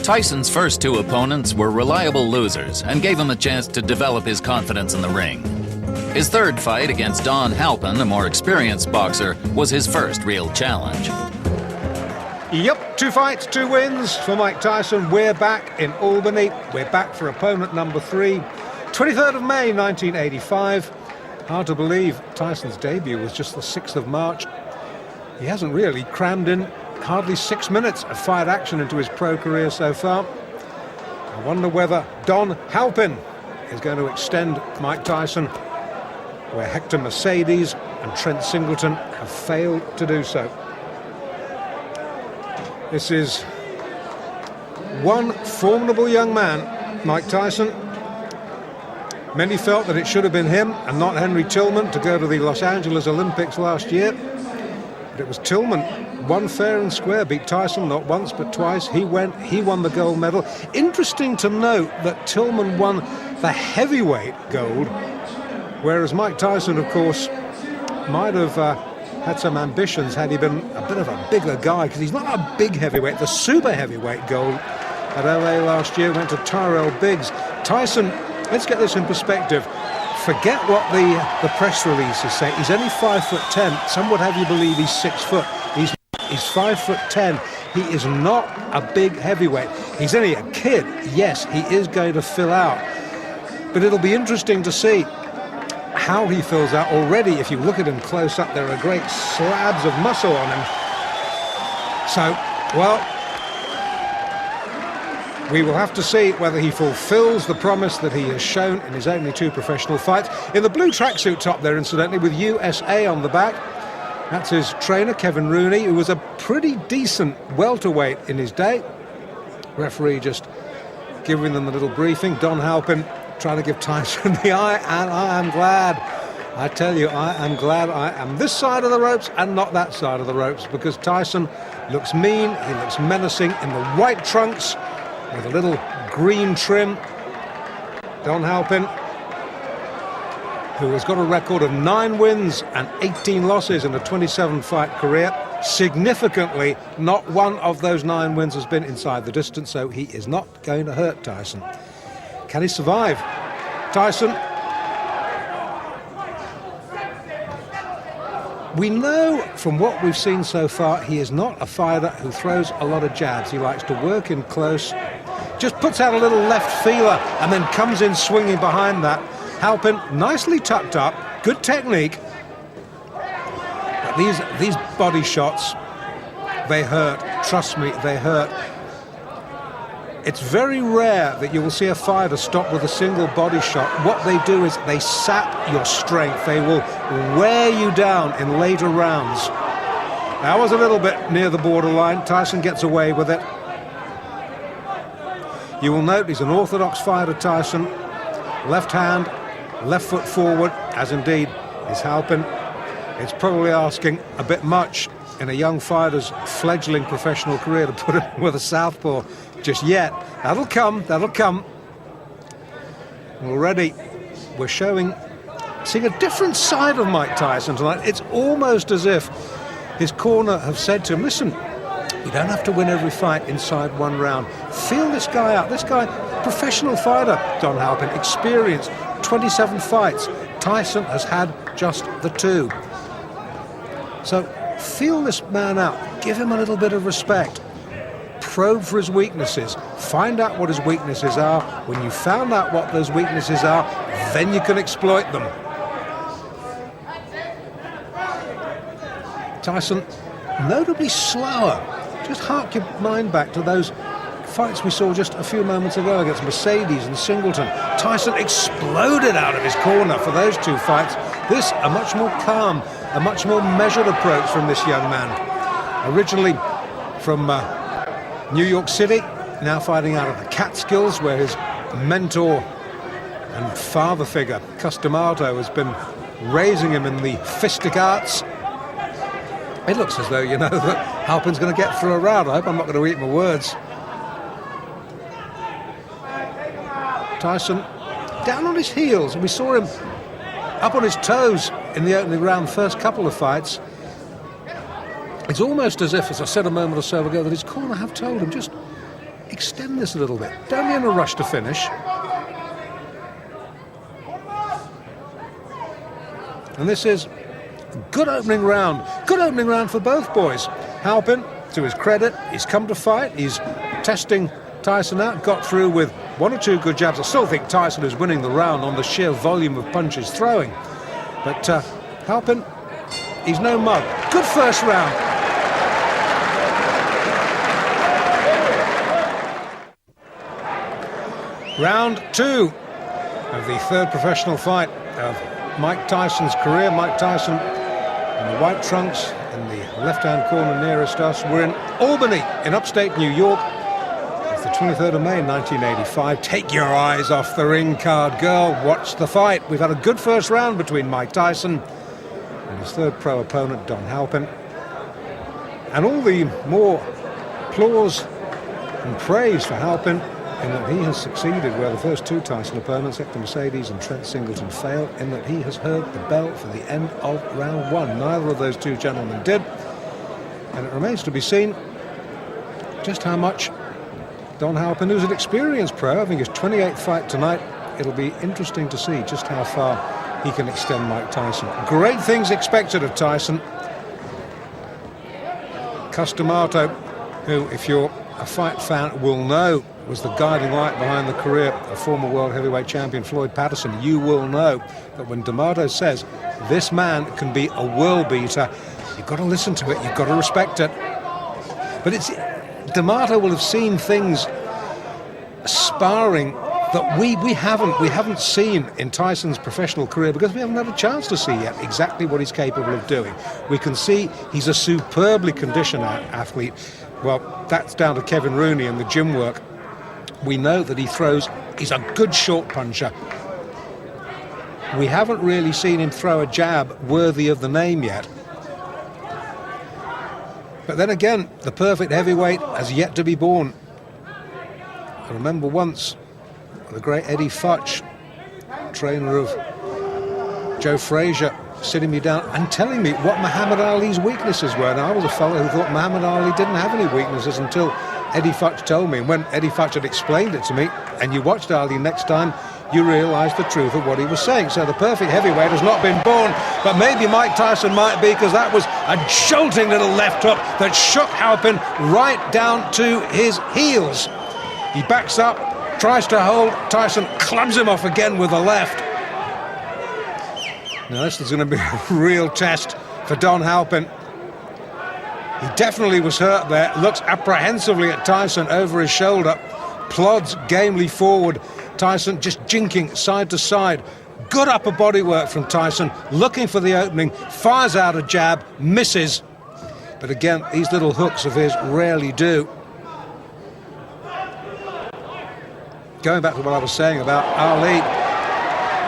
Tyson's first two opponents were reliable losers and gave him a chance to develop his confidence in the ring. His third fight against Don Halpin, a more experienced boxer, was his first real challenge. Yep, 2 fights, 2 wins for Mike Tyson. We're back in Albany. We're back for opponent number 3. 23rd of May, 1985. Hard to believe Tyson's debut was just the 6th of March. He hasn't really crammed in hardly 6 minutes of fight action into his pro career so far. I wonder whether Don Halpin is going to extend Mike Tyson where Hector Mercedes and Trent Singleton have failed to do so. This is one formidable young man, Mike Tyson. Many felt that it should have been him and not Henry Tillman to go to the Los Angeles Olympics last year. But it was Tillman, won fair and square, beat Tyson not once but twice. He won the gold medal. Interesting to note that Tillman won the heavyweight gold, whereas Mike Tyson, of course, might have had some ambitions had he been a bit of a bigger guy, because he's not a big heavyweight. The super heavyweight gold at LA last year went to Tyrell Biggs. Tyson, let's get this in perspective. Forget what the press releases say. He's only 5'10". Some would have you believe he's 6 foot. He's 5'10". He is not a big heavyweight. He's only a kid. Yes, he is going to fill out, but it'll be interesting to see how he fills out. Already, if you look at him close up, there are great slabs of muscle on him. So, well, we will have to see whether he fulfills the promise that he has shown in his only 2 professional fights. In the blue tracksuit top there, incidentally, with USA on the back, that's his trainer, Kevin Rooney, who was a pretty decent welterweight in his day. Referee just giving them a little briefing. Don Halpin trying to give Tyson the eye, and I am glad. I tell you, I am glad I am this side of the ropes and not that side of the ropes, because Tyson looks mean, he looks menacing in the white trunks with a little green trim. Don Halpin, who has got a record of 9 wins and 18 losses in a 27-fight career. Significantly, not one of those 9 wins has been inside the distance, so he is not going to hurt Tyson. Can he survive? Tyson, we know from what we've seen so far, he is not a fighter who throws a lot of jabs. He likes to work in close, just puts out a little left feeler and then comes in swinging behind that. Halpin, nicely tucked up, good technique. But these body shots, they hurt. Trust me, they hurt. It's very rare that you will see a fighter stop with a single body shot. What they do is they sap your strength. They will wear you down in later rounds. That was a little bit near the borderline. Tyson gets away with it. You will note he's an orthodox fighter, Tyson. Left hand, left foot forward, as indeed is Halpin. It's probably asking a bit much in a young fighter's fledgling professional career to put him with a southpaw just yet. That'll come, that'll come. Already we're seeing a different side of Mike Tyson tonight. It's almost as if his corner have said to him, listen, you don't have to win every fight inside 1 round. Feel this guy out. This guy, professional fighter, Don Halpin, experienced 27 fights. Tyson has had just the 2. So feel this man out. Give him a little bit of respect. Probe for his weaknesses. Find out what his weaknesses are. When you found out what those weaknesses are, then you can exploit them. Tyson, notably slower. Just hark your mind back to those fights we saw just a few moments ago against Mercedes and Singleton. Tyson exploded out of his corner for those 2 fights. This, a much more calm, a much more measured approach from this young man. Originally from New York City, now fighting out of the Catskills, where his mentor and father figure, Customato, has been raising him in the fistic arts. It looks as though, you know, that Halpin's going to get through a round. I hope I'm not going to eat my words. Tyson down on his heels, and we saw him up on his toes in the opening round, first couple of fights. It's almost as if, as I said a moment or so ago, that his corner have told him, just extend this a little bit. Don't be in a rush to finish. And this is a good opening round. Good opening round for both boys. Halpin, to his credit, he's come to fight. He's testing Tyson out, got through with one or two good jabs. I still think Tyson is winning the round on the sheer volume of punches throwing. But Halpin, he's no mug. Good first round. Round 2 of the third professional fight of Mike Tyson's career. Mike Tyson in the white trunks in the left-hand corner nearest us. We're in Albany in upstate New York. It's the 23rd of May 1985. Take your eyes off the ring card, girl. Watch the fight. We've had a good first round between Mike Tyson and his third pro opponent, Don Halpin. And all the more applause and praise for Halpin in that he has succeeded where the first two Tyson opponents, Hector Mercedes and Trent Singleton, failed, in that he has heard the bell for the end of round 1. Neither of those two gentlemen did. And it remains to be seen just how much Don Halpin, who's an experienced pro, having his 28th fight tonight, it'll be interesting to see just how far he can extend Mike Tyson. Great things expected of Tyson. Cus D'Amato, who, if you're a fight fan, will know was the guiding light behind the career of former world heavyweight champion Floyd Patterson. You will know that when D'Amato says this man can be a world beater, you've got to listen to it, you've got to respect it. But it's D'Amato will have seen things sparring that we haven't seen in Tyson's professional career, because we haven't had a chance to see yet exactly what he's capable of doing. We can see he's a superbly conditioned athlete. Well, that's down to Kevin Rooney and the gym work. We know that he's a good short puncher. We haven't really seen him throw a jab worthy of the name yet. But then again, the perfect heavyweight has yet to be born. I remember once the great Eddie Futch, trainer of Joe Frazier, sitting me down and telling me what Muhammad Ali's weaknesses were. Now, I was a fellow who thought Muhammad Ali didn't have any weaknesses until Eddie Futch told me. And when Eddie Futch had explained it to me, and you watched Ali next time, you realised the truth of what he was saying. So the perfect heavyweight has not been born, but maybe Mike Tyson might be, because that was a jolting little left hook that shook Halpin right down to his heels. He backs up, tries to hold, Tyson clubs him off again with the left. Now this is going to be a real test for Don Halpin. He definitely was hurt there, looks apprehensively at Tyson over his shoulder, plods gamely forward. Tyson just jinking side to side. Good upper body work from Tyson, looking for the opening, fires out a jab, misses. But again, these little hooks of his rarely do. Going back to what I was saying about Ali,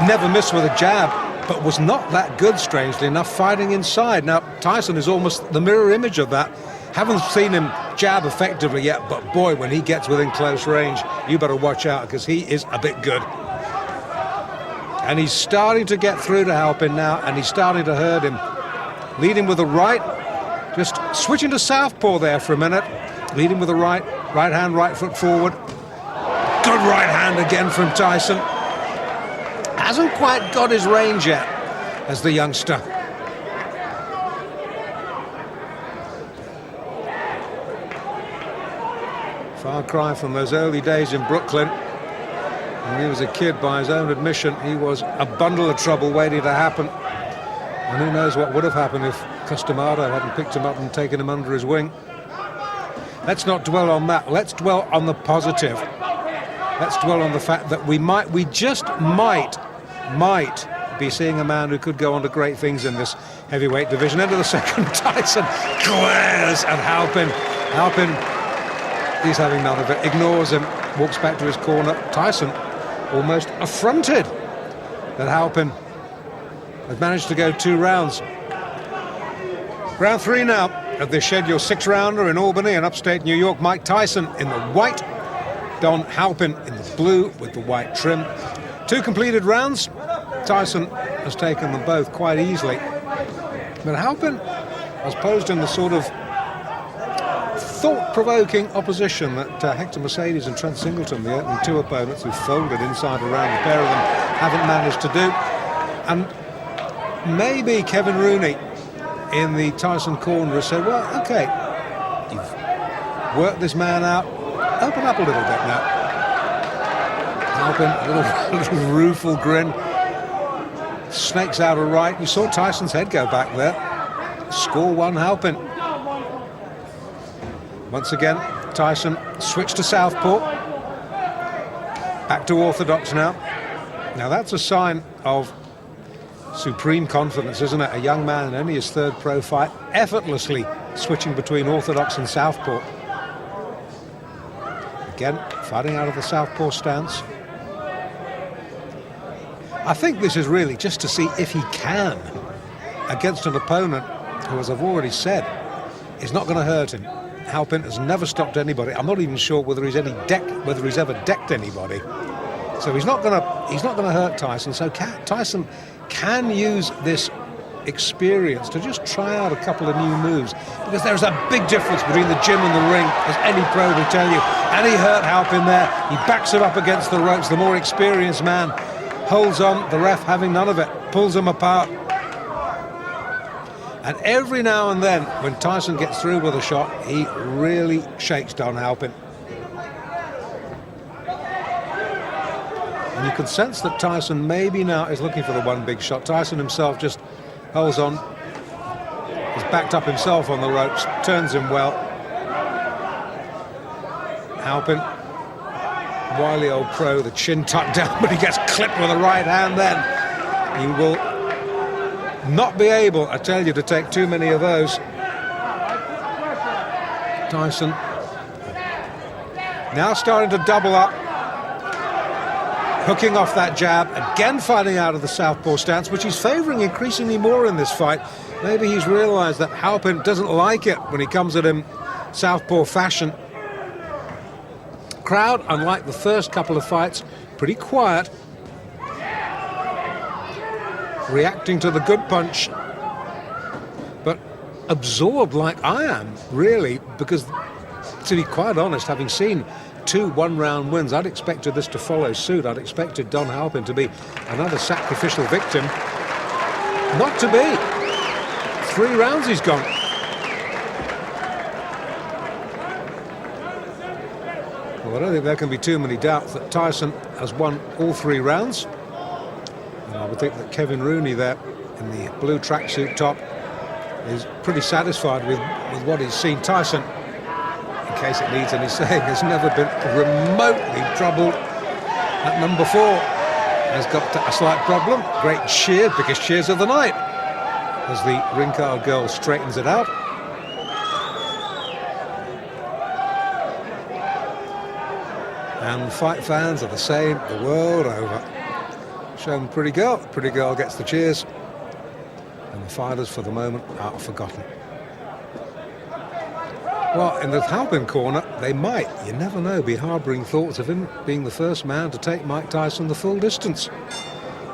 never missed with a jab, but was not that good, strangely enough, fighting inside. Now, Tyson is almost the mirror image of that. Haven't seen him jab effectively yet, but boy, when he gets within close range, you better watch out, because he is a bit good. And he's starting to get through to Halpin now, and he's starting to hurt him. Leading with the right, just switching to southpaw there for a minute. Leading with the right hand, right foot forward. Good right hand again from Tyson. Hasn't quite got his range yet as the youngster. Far cry from those early days in Brooklyn. When he was a kid, by his own admission, he was a bundle of trouble waiting to happen. And who knows what would have happened if Cus D'Amato hadn't picked him up and taken him under his wing. Let's not dwell on that. Let's dwell on the positive. Let's dwell on the fact that we just might be seeing a man who could go on to great things in this heavyweight division. Into the second, Tyson glares at Halpin. Halpin, he's having none of it, ignores him, walks back to his corner. Tyson almost affronted that Halpin has managed to go 2 rounds. Round 3 now of this scheduled 6-rounder in Albany in upstate New York. Mike Tyson in the white, Don Halpin in the blue with the white trim. 2 completed rounds. Tyson has taken them both quite easily. But Halpin has posed in the sort of thought-provoking opposition that Hector Mercedes and Trent Singleton, the opening two opponents who folded inside around, the pair of them haven't managed to do. And maybe Kevin Rooney in the Tyson corner has said, well, OK, you've worked this man out, open up a little bit now. Halpin, a little rueful grin, snakes out a right. You saw Tyson's head go back there. Score one, Halpin. Once again, Tyson switched to southpaw. Back to orthodox now. Now that's a sign of supreme confidence, isn't it? A young man in only his third pro fight, effortlessly switching between orthodox and southpaw. Again, fighting out of the southpaw stance. I think this is really just to see if he can, against an opponent who, as I've already said, is not going to hurt him. Halpin has never stopped anybody. I'm not even sure whether he's ever decked anybody. So he's not going to hurt Tyson. So Tyson can use this experience to just try out a couple of new moves, because there's a big difference between the gym and the ring, as any pro will tell you. And he hurt Halpin there. He backs him up against the ropes. The more experienced man holds on, the ref having none of it, pulls him apart. And every now and then, when Tyson gets through with a shot, he really shakes Don Halpin. And you can sense that Tyson maybe now is looking for the one big shot. Tyson himself just holds on. He's backed up himself on the ropes, turns him well. Halpin, wily old pro, the chin tucked down, but he gets clipped with a right hand then. He will not be able, I tell you, to take too many of those. Tyson now starting to double up, hooking off that jab, again fighting out of the southpaw stance, which he's favouring increasingly more in this fight. Maybe he's realised that Halpin doesn't like it when he comes at him southpaw fashion. Crowd, unlike the first couple of fights, pretty quiet, reacting to the good punch, but absorbed like I am, really, because, to be quite honest, having seen 2 one-round wins, I'd expected this to follow suit. I'd expected Don Halpin to be another sacrificial victim. Not to be. 3 rounds he's gone. Well, I don't think there can be too many doubts that Tyson has won all 3 rounds. And I would think that Kevin Rooney there in the blue tracksuit top is pretty satisfied with what he's seen. Tyson, in case it needs any saying, has never been remotely troubled at number 4. Has got a slight problem. Great cheer, biggest cheers of the night, as the ring card girl straightens it out. And fight fans are the same the world over. Show them pretty girl. Pretty girl gets the cheers. And the fighters, for the moment, are forgotten. Well, in the Halpin corner, they might, you never know, be harbouring thoughts of him being the first man to take Mike Tyson the full distance.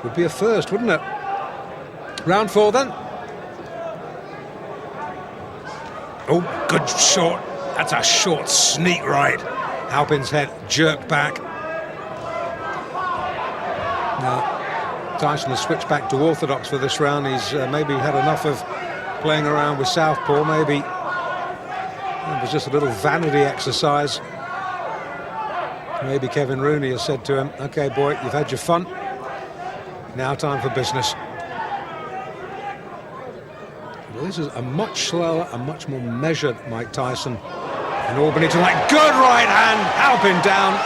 Would be a first, wouldn't it? Round 4 then. Oh, good short. That's a short sneak right. Halpin's head jerked back. Now, Tyson has switched back to orthodox for this round. He's maybe had enough of playing around with southpaw. Maybe it was just a little vanity exercise. Maybe Kevin Rooney has said to him, OK, boy, you've had your fun. Now time for business. Well, this is a much slower and much more measured Mike Tyson. And Albany tonight. Good right hand. Halpin down.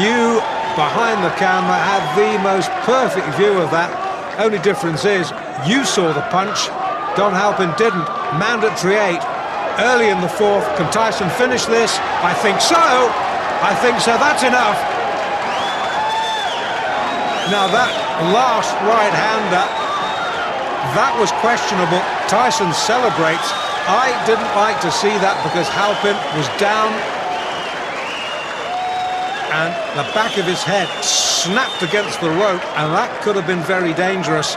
You, behind the camera, had the most perfect view of that. Only difference is you saw the punch. Don Halpin didn't. Mandatory 8. Early in the 4th. Can Tyson finish this? I think so. I think so. That's enough. Now that last right-hander, that was questionable. Tyson celebrates. I didn't like to see that because Halpin was down and the back of his head snapped against the rope, and that could have been very dangerous.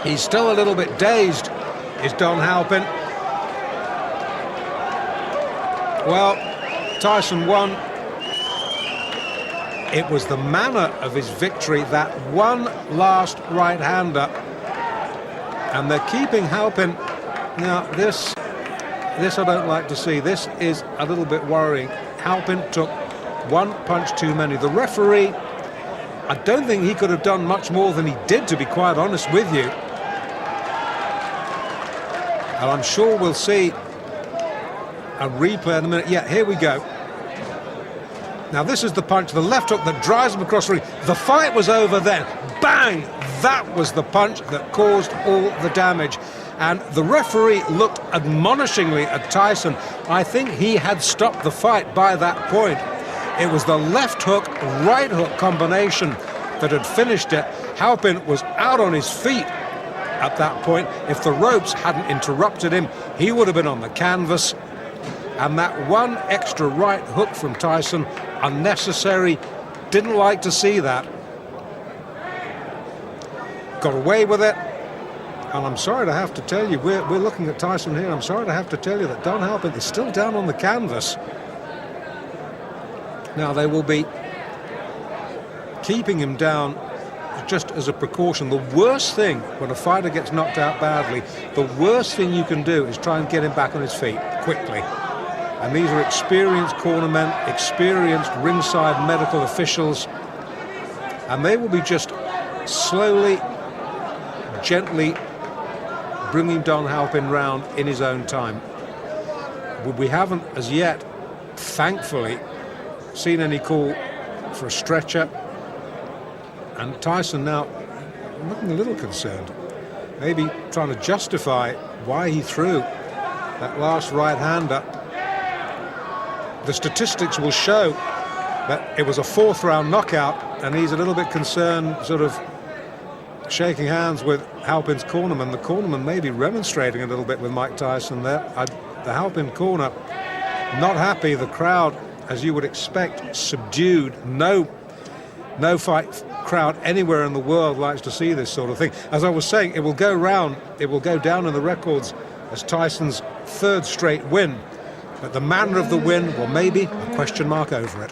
He's still a little bit dazed, is Don Halpin. Well, Tyson won. It was the manner of his victory, that one last right-hander. And they're keeping Halpin. Now, this I don't like to see. This is a little bit worrying. Halpin took one punch too many. The referee, I don't think he could have done much more than he did, to be quite honest with you. And I'm sure we'll see a replay in a minute. Yeah, here we go. Now this is the punch, the left hook that drives him across the ring. The fight was over then. Bang! That was the punch that caused all the damage. And the referee looked admonishingly at Tyson. I think he had stopped the fight by that point. It was the left hook, right hook combination that had finished it. Halpin was out on his feet at that point. If the ropes hadn't interrupted him, he would have been on the canvas. And that one extra right hook from Tyson, unnecessary, didn't like to see that. Got away with it. And I'm sorry to have to tell you, we're looking at Tyson here, I'm sorry to have to tell you that Don Halpin is still down on the canvas. Now they will be keeping him down just as a precaution. The worst thing when a fighter gets knocked out badly, the worst thing you can do is try and get him back on his feet quickly. And these are experienced cornermen, experienced ringside medical officials, and they will be just slowly, gently bringing Don Halpin round in his own time. We haven't as yet, thankfully, seen any call for a stretcher. And Tyson now looking a little concerned, maybe trying to justify why he threw that last right-hander. The statistics will show that it was a fourth-round knockout, and he's a little bit concerned, sort of shaking hands with Halpin's cornerman. The cornerman may be remonstrating a little bit with Mike Tyson there. The Halpin corner not happy. The crowd, as you would expect, subdued. No fight crowd anywhere in the world likes to see this sort of thing. As I was saying, it will go round, it will go down in the records as Tyson's third straight win. But the manner of the win, well, maybe a question mark over it.